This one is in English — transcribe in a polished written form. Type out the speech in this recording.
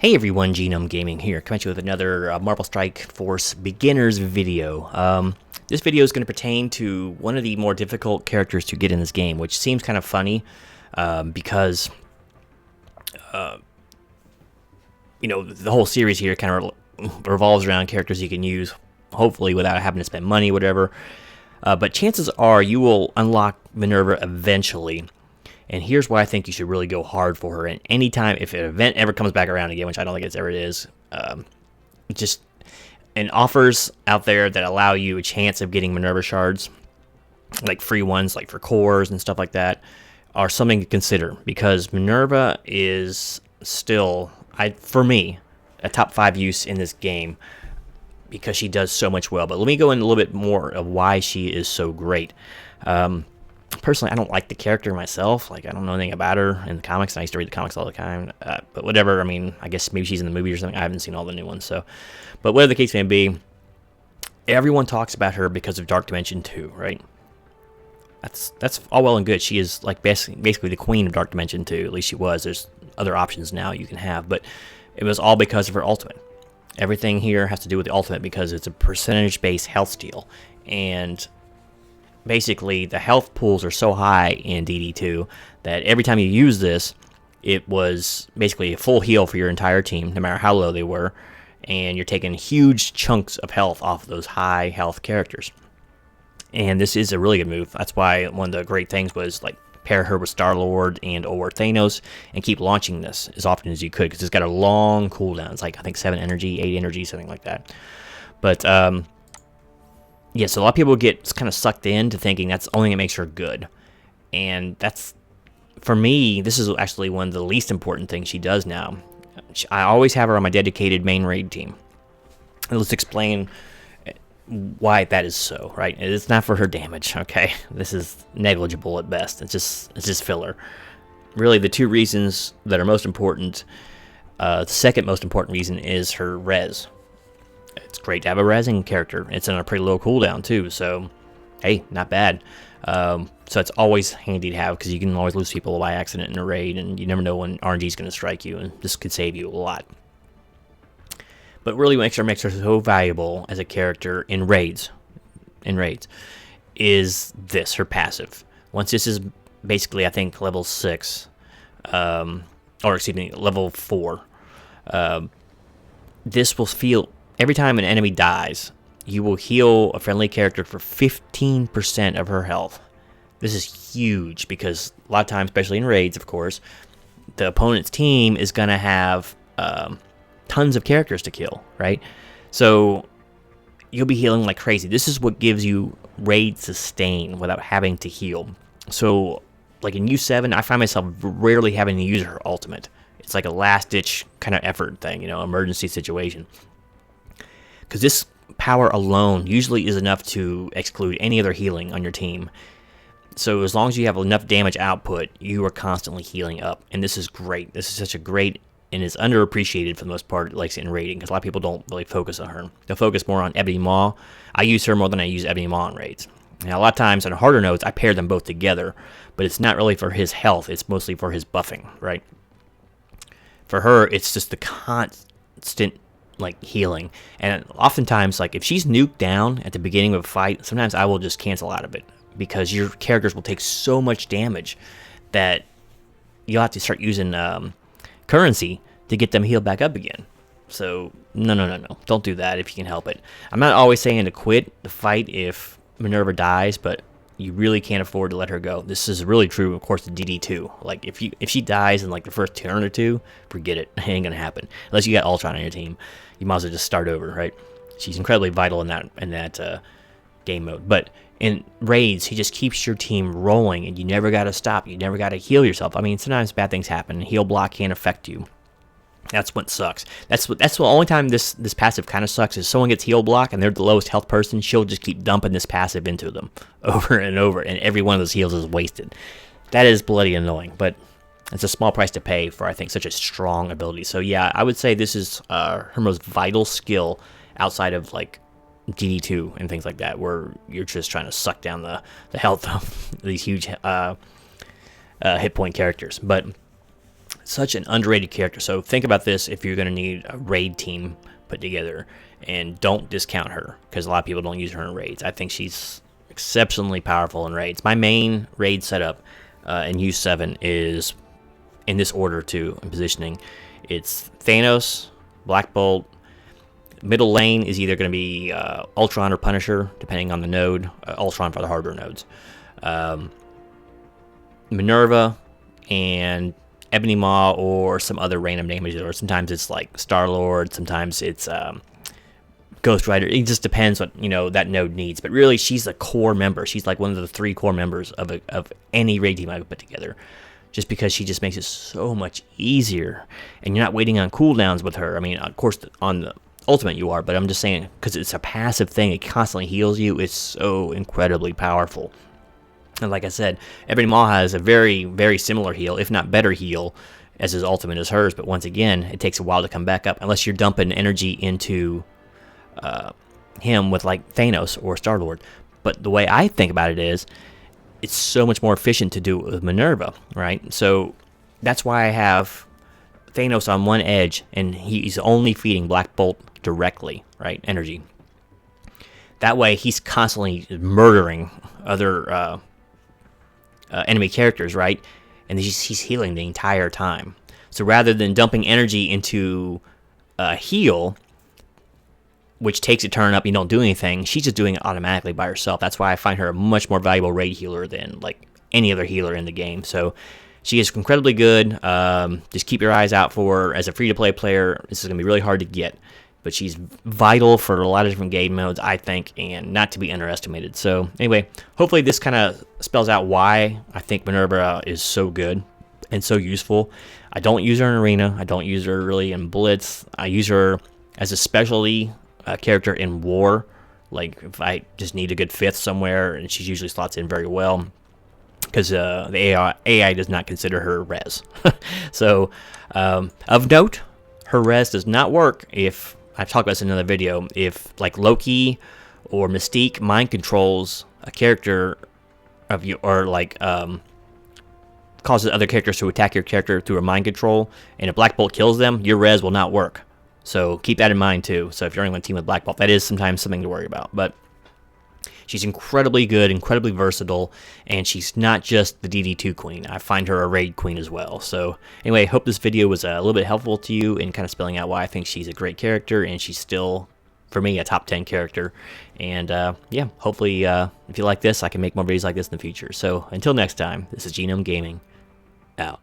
Hey everyone, Genome Gaming here, coming at you with another Marvel Strike Force beginners video. This video is going to pertain to one of the more difficult characters to get in this game, which seems kind of funny because, the whole series here kind of revolves around characters you can use, hopefully without having to spend money, whatever. But chances are you will unlock Minn-erva eventually. And here's why I think you should really go hard for her. And anytime, if an event ever comes back around again, which I don't think it's ever is, just and offers out there that allow you a chance of getting Minn-erva shards, like free ones, like for cores and stuff like that, are something to consider. Because Minn-erva is still, for me, a top 5 use in this game because she does so much well. But let me go in a little bit more of why she is so great. Personally, I don't like the character myself. Like, I don't know anything about her in the comics. I used to read the comics all the time. But whatever. I mean, I guess maybe she's in the movie or something. I haven't seen all the new ones. But whatever the case may be, everyone talks about her because of Dark Dimension 2, right? That's all well and good. She is like basically the queen of Dark Dimension 2. At least she was. There's other options now you can have. But it was all because of her ultimate. Everything here has to do with the ultimate because it's a percentage-based health steal. And basically, the health pools are so high in DD2 that every time you use this, it was basically a full heal for your entire team, no matter how low they were, and you're taking huge chunks of health off of those high health characters. And this is a really good move. That's why one of the great things was like pair her with Star-Lord and or Thanos and keep launching this as often as you could because it's got a long cooldown. It's like I think 7 energy, 8 energy, something like that. But yeah, so a lot of people get kind of sucked into thinking that's the only thing that makes her good. And that's, for me, this is actually one of the least important things she does now. I always have her on my dedicated main raid team. And let's explain why that is so, right? It's not for her damage, okay? This is negligible at best. It's just filler. Really, the two reasons that are most important, the second most important reason is her res. It's great to have a rezzing character. It's on a pretty low cooldown too, so hey, not bad. So it's always handy to have because you can always lose people by accident in a raid, and you never know when RNG is going to strike you, and this could save you a lot. But really, what makes her so valuable as a character in raids, is this her passive. Once this is basically, I think, level 6, or excuse me, level 4, this will feel. Every time an enemy dies, you will heal a friendly character for 15% of her health. This is huge because a lot of times, especially in raids, of course, the opponent's team is going to have tons of characters to kill, right? So you'll be healing like crazy. This is what gives you raid sustain without having to heal. So, like in U7, I find myself rarely having to use her ultimate. It's like a last-ditch kind of effort thing, emergency situation. Because this power alone usually is enough to exclude any other healing on your team. So as long as you have enough damage output, you are constantly healing up. And this is great. This is such a great, and is underappreciated for the most part, like in raiding, because a lot of people don't really focus on her. They'll focus more on Ebony Maw. I use her more than I use Ebony Maw in raids. Now, a lot of times on harder nodes, I pair them both together, but it's not really for his health. It's mostly for his buffing, right? For her, it's just the constant like healing, and oftentimes, like if she's nuked down at the beginning of a fight, sometimes I will just cancel out of it because your characters will take so much damage that you'll have to start using currency to get them healed back up again. So no, don't do that if you can help it. I'm not always saying to quit the fight if Minn-erva dies, but you really can't afford to let her go. This is really true, of course, to DD2. Like if she dies in like the first turn or two, forget it. It ain't gonna happen unless you got Ultron on your team. You might as well just start over, right? She's incredibly vital in that game mode. But in raids, he just keeps your team rolling, and you never got to stop. You never got to heal yourself. I mean, sometimes bad things happen. Heal block can't affect you. That's what sucks. That's the only time this passive kind of sucks is someone gets heal block and they're the lowest health person. She'll just keep dumping this passive into them over and over, and every one of those heals is wasted. That is bloody annoying, but it's a small price to pay for, I think, such a strong ability. So yeah, I would say this is her most vital skill outside of like DD2 and things like that, where you're just trying to suck down the health of these huge hit point characters. But Such an underrated character. So think about this if you're going to need a raid team put together, and don't discount her, because a lot of people don't use her in raids. I think she's exceptionally powerful in raids. My main raid setup in U7 is in this order too, in positioning. It's Thanos, Black Bolt. Middle lane is either going to be Ultron or Punisher, depending on the node. Ultron for the hardware nodes. Minn-erva and Ebony Maw, or some other random name, or sometimes it's like Star-Lord, sometimes it's Ghost Rider. It just depends what that node needs. But really, she's a core member. She's like one of the 3 core members of any raid team I could put together, just because she just makes it so much easier, and you're not waiting on cooldowns with her. I mean, of course, on the ultimate you are, but I'm just saying, because it's a passive thing, it constantly heals you. It's so incredibly powerful. And like I said, Ebony Maw has a very, very similar heal, if not better heal, as his ultimate as hers. But once again, it takes a while to come back up, unless you're dumping energy into him with like Thanos or Star-Lord. But the way I think about it is, it's so much more efficient to do it with Minn-erva, right? So that's why I have Thanos on one edge, and he's only feeding Black Bolt directly, right? Energy. That way, he's constantly murdering other enemy characters, right? And he's healing the entire time. So rather than dumping energy into a heal, which takes a turn up, you don't do anything, she's just doing it automatically by herself. That's why I find her a much more valuable raid healer than like any other healer in the game. So she is incredibly good. Just keep your eyes out for her. As a free-to-play player, this is going to be really hard to get, but she's vital for a lot of different game modes, I think, and not to be underestimated. So anyway, hopefully this kind of spells out why I think Minn-erva is so good and so useful. I don't use her in Arena. I don't use her really in Blitz. I use her as a specialty character in War. Like if I just need a good 5th somewhere, and she usually slots in very well, because the AI does not consider her res. So of note, her res does not work if, I've talked about this in another video, if like Loki or Mystique mind controls a character of you, or like causes other characters to attack your character through a mind control, and if Black Bolt kills them, your res will not work. So keep that in mind too. So if you're on a team with Black Bolt, that is sometimes something to worry about. But she's incredibly good, incredibly versatile, and she's not just the DD2 queen. I find her a raid queen as well. So anyway, I hope this video was a little bit helpful to you in kind of spelling out why I think she's a great character, and she's still, for me, a top 10 character. And yeah, hopefully if you like this, I can make more videos like this in the future. So until next time, this is Genome Gaming, out.